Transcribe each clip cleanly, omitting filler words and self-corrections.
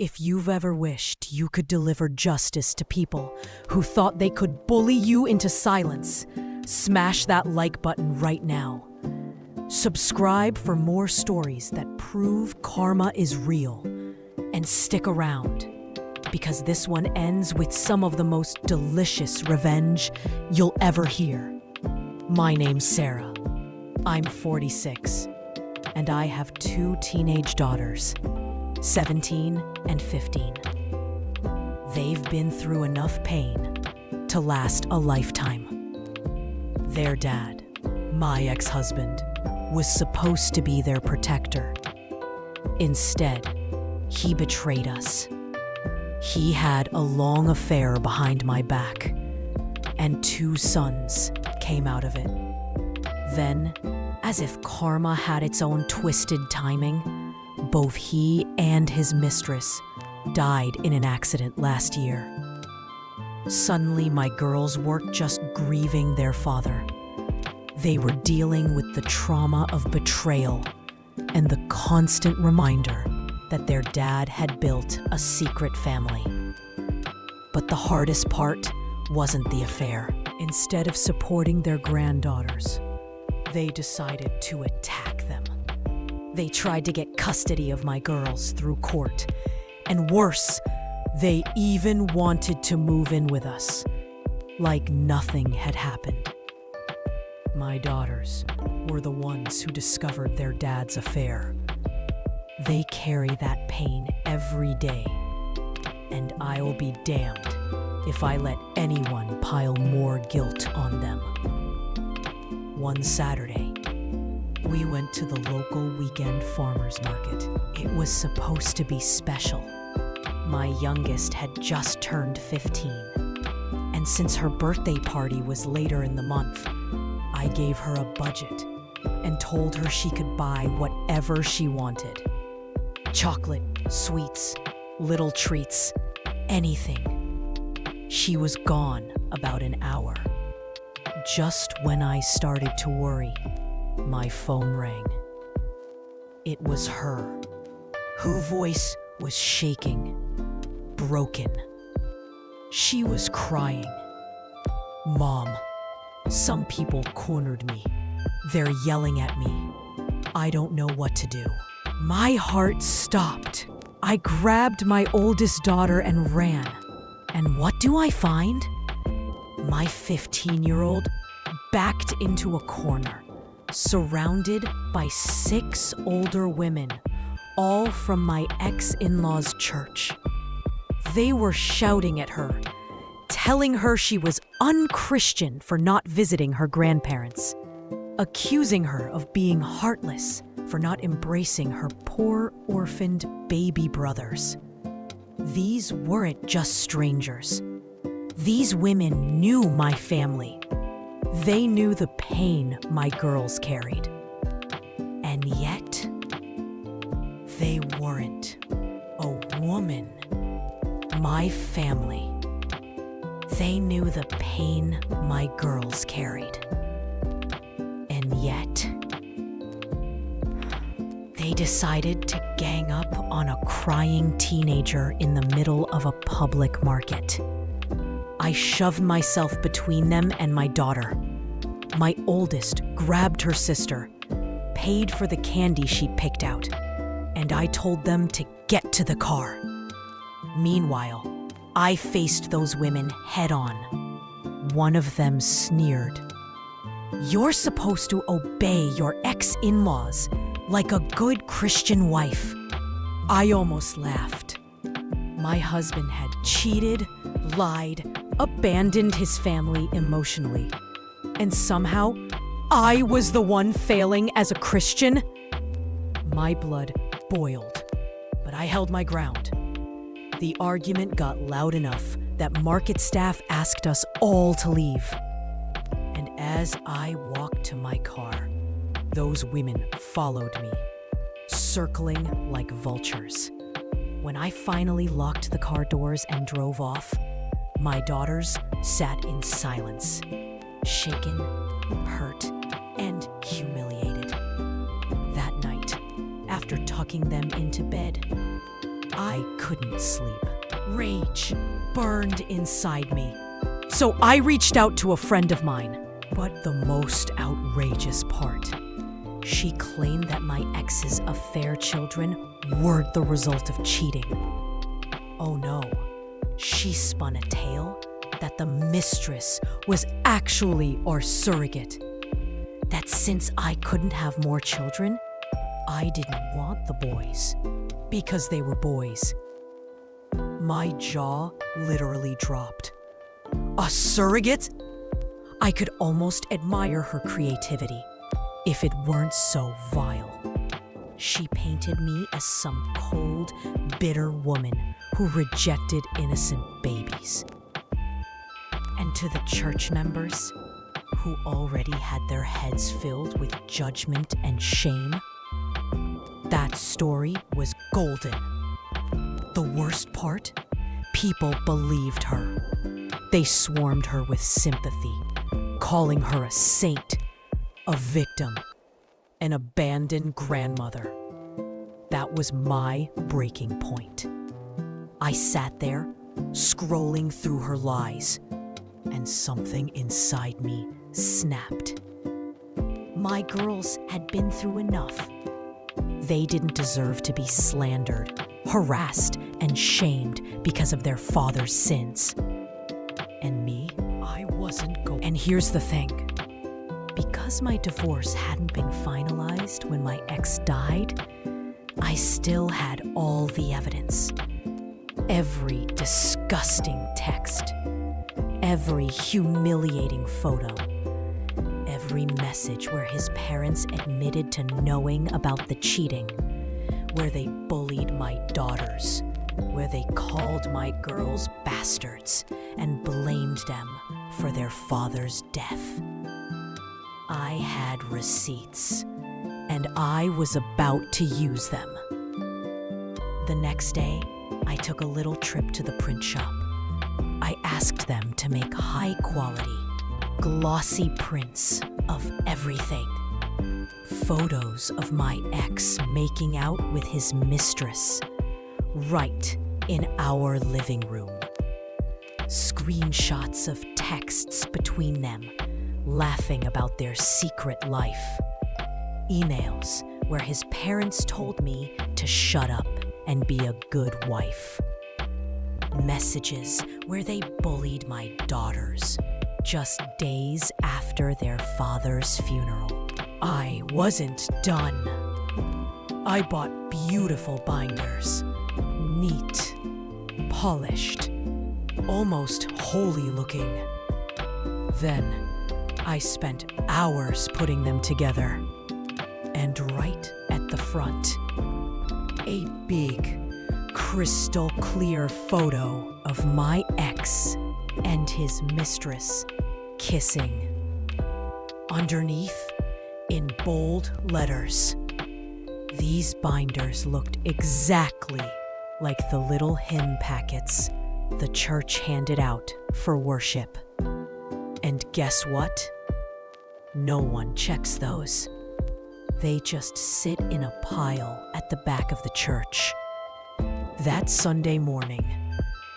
If you've ever wished you could deliver justice to people who thought they could bully you into silence, smash that like button right now. Subscribe for more stories that prove karma is real. And stick around, because this one ends with some of the most delicious revenge you'll ever hear. My name's Sarah. I'm 46, and I have 2 teenage daughters, 17 and 15. They've been through enough pain to last a lifetime. Their dad, my ex-husband, was supposed to be their protector. Instead, he betrayed us. He had a long affair behind my back, and 2 sons came out of it. Then, as if karma had its own twisted timing, both he and his mistress died in an accident last year. Suddenly, my girls weren't just grieving their father. They were dealing with the trauma of betrayal and the constant reminder that their dad had built a secret family. But the hardest part wasn't the affair. Instead of supporting their granddaughters, they decided to attack them. They tried to get custody of my girls through court, and worse, they even wanted to move in with us, like nothing had happened. My daughters were the ones who discovered their dad's affair. They carry that pain every day, and I'll be damned if I let anyone pile more guilt on them. One Saturday, we went to the local weekend farmers market. It was supposed to be special. My youngest had just turned 15, and since her birthday party was later in the month, I gave her a budget and told her she could buy whatever she wanted. Chocolate, sweets, little treats, anything. She was gone about an hour. Just when I started to worry, my phone rang. It was her. Her voice was shaking, broken. She was crying. "Mom, some people cornered me. They're yelling at me. I don't know what to do." My heart stopped. I grabbed my oldest daughter and ran. And what do I find? My 15-year-old backed into a corner, surrounded by 6 older women, all from my ex-in-laws' church. They were shouting at her, telling her she was unchristian for not visiting her grandparents, accusing her of being heartless for not embracing her poor orphaned baby brothers. These weren't just strangers. These women knew my family. They knew the pain my girls carried. And yet, they weren't a woman. My family. They knew the pain my girls carried. And yet, they decided to gang up on a crying teenager in the middle of a public market. I shoved myself between them and my daughter. My oldest grabbed her sister, paid for the candy she picked out, and I told them to get to the car. Meanwhile, I faced those women head on. One of them sneered. "You're supposed to obey your ex-in-laws like a good Christian wife." I almost laughed. My husband had cheated, lied, abandoned his family emotionally. And somehow, I was the one failing as a Christian. My blood boiled, but I held my ground. The argument got loud enough that market staff asked us all to leave. And as I walked to my car, those women followed me, circling like vultures. When I finally locked the car doors and drove off, my daughters sat in silence, shaken, hurt, and humiliated. That night, after tucking them into bed, I couldn't sleep. Rage burned inside me. So I reached out to a friend of mine. But the most outrageous part, she claimed that my ex's affair children weren't the result of cheating. Oh no, she spun a tale that the mistress was actually our surrogate. That since I couldn't have more children, I didn't want the boys because they were boys. My jaw literally dropped. A surrogate? I could almost admire her creativity, if it weren't so vile. She painted me as some cold, bitter woman who rejected innocent babies. And to the church members, who already had their heads filled with judgment and shame, that story was golden. The worst part? People believed her. They swarmed her with sympathy, calling her a saint, a victim, an abandoned grandmother. That was my breaking point. I sat there, scrolling through her lies, and something inside me snapped. My girls had been through enough. They didn't deserve to be slandered, harassed, and shamed because of their father's sins. And me, I wasn't going. And here's the thing. Because my divorce hadn't been finalized when my ex died, I still had all the evidence. Every disgusting text, every humiliating photo, every message where his parents admitted to knowing about the cheating, where they bullied my daughters, where they called my girls bastards and blamed them for their father's death. I had receipts, and I was about to use them. The next day, I took a little trip to the print shop. I asked them to make high-quality, glossy prints of everything. Photos of my ex making out with his mistress, right in our living room. Screenshots of texts between them, laughing about their secret life. Emails where his parents told me to shut up and be a good wife. Messages where they bullied my daughters just days after their father's funeral. I wasn't done. I bought beautiful binders, neat, polished, almost holy looking. Then I spent hours putting them together. And right at the front, a big, crystal clear photo of my ex and his mistress kissing. Underneath, in bold letters, these binders looked exactly like the little hymn packets the church handed out for worship. And guess what? No one checks those. They just sit in a pile at the back of the church. That Sunday morning,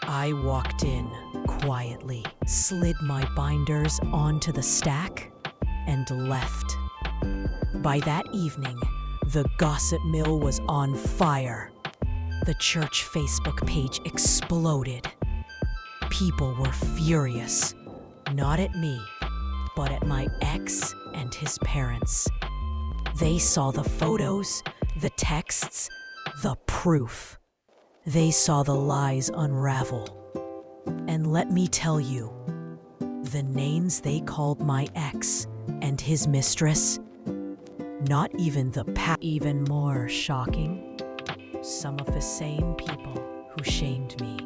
I walked in quietly, slid my binders onto the stack, and left. By that evening, the gossip mill was on fire. The church Facebook page exploded. People were furious, not at me, but at my ex and his parents. They saw the photos, the texts, the proof. They saw the lies unravel. And let me tell you, the names they called my ex and his mistress, not even even more shocking, some of the same people who shamed me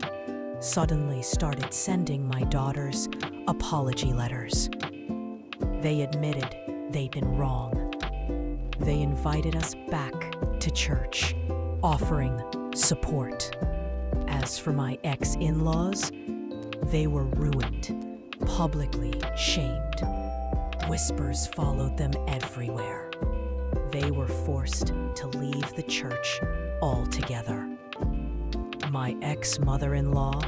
suddenly started sending my daughters apology letters. They admitted they'd been wrong. They invited us back to church, offering support. As for my ex-in-laws, they were ruined, publicly shamed. Whispers followed them everywhere. They were forced to leave the church altogether. My ex-mother-in-law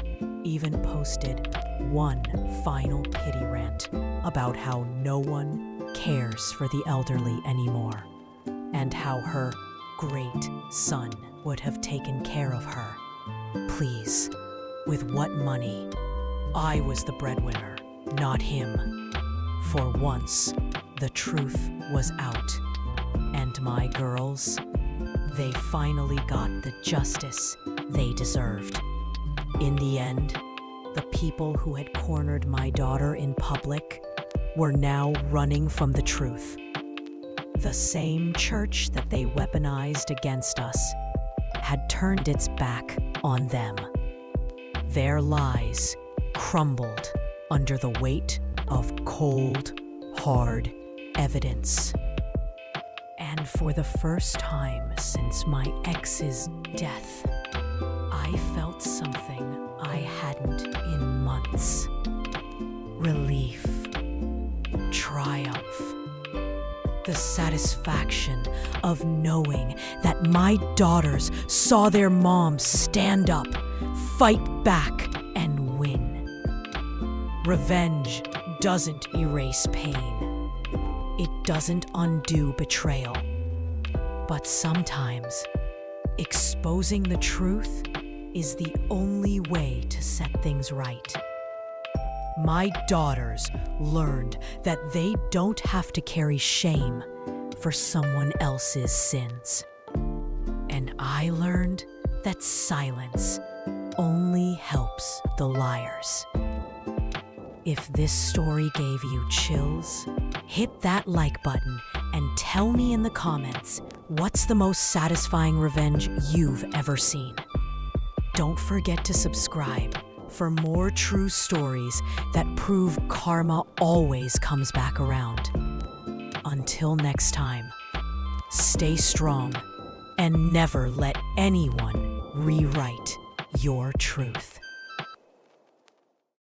even posted one final pity rant about how no one cares for the elderly anymore and how her great son would have taken care of her. Please, with what money? I was the breadwinner, not him. For once, the truth was out. And my girls, they finally got the justice they deserved. In the end, the people who had cornered my daughter in public were now running from the truth. The same church that they weaponized against us had turned its back on them. Their lies crumbled under the weight of cold, hard evidence. And for the first time since my ex's death, I felt something I hadn't in months. Relief, triumph, the satisfaction of knowing that my daughters saw their mom stand up, fight back, and win. Revenge doesn't erase pain. It doesn't undo betrayal. But sometimes, exposing the truth is the only way to set things right. My daughters learned that they don't have to carry shame for someone else's sins. And I learned that silence only helps the liars. If this story gave you chills, hit that like button and tell me in the comments what's the most satisfying revenge you've ever seen. Don't forget to subscribe for more true stories that prove karma always comes back around. Until next time, stay strong and never let anyone rewrite your truth.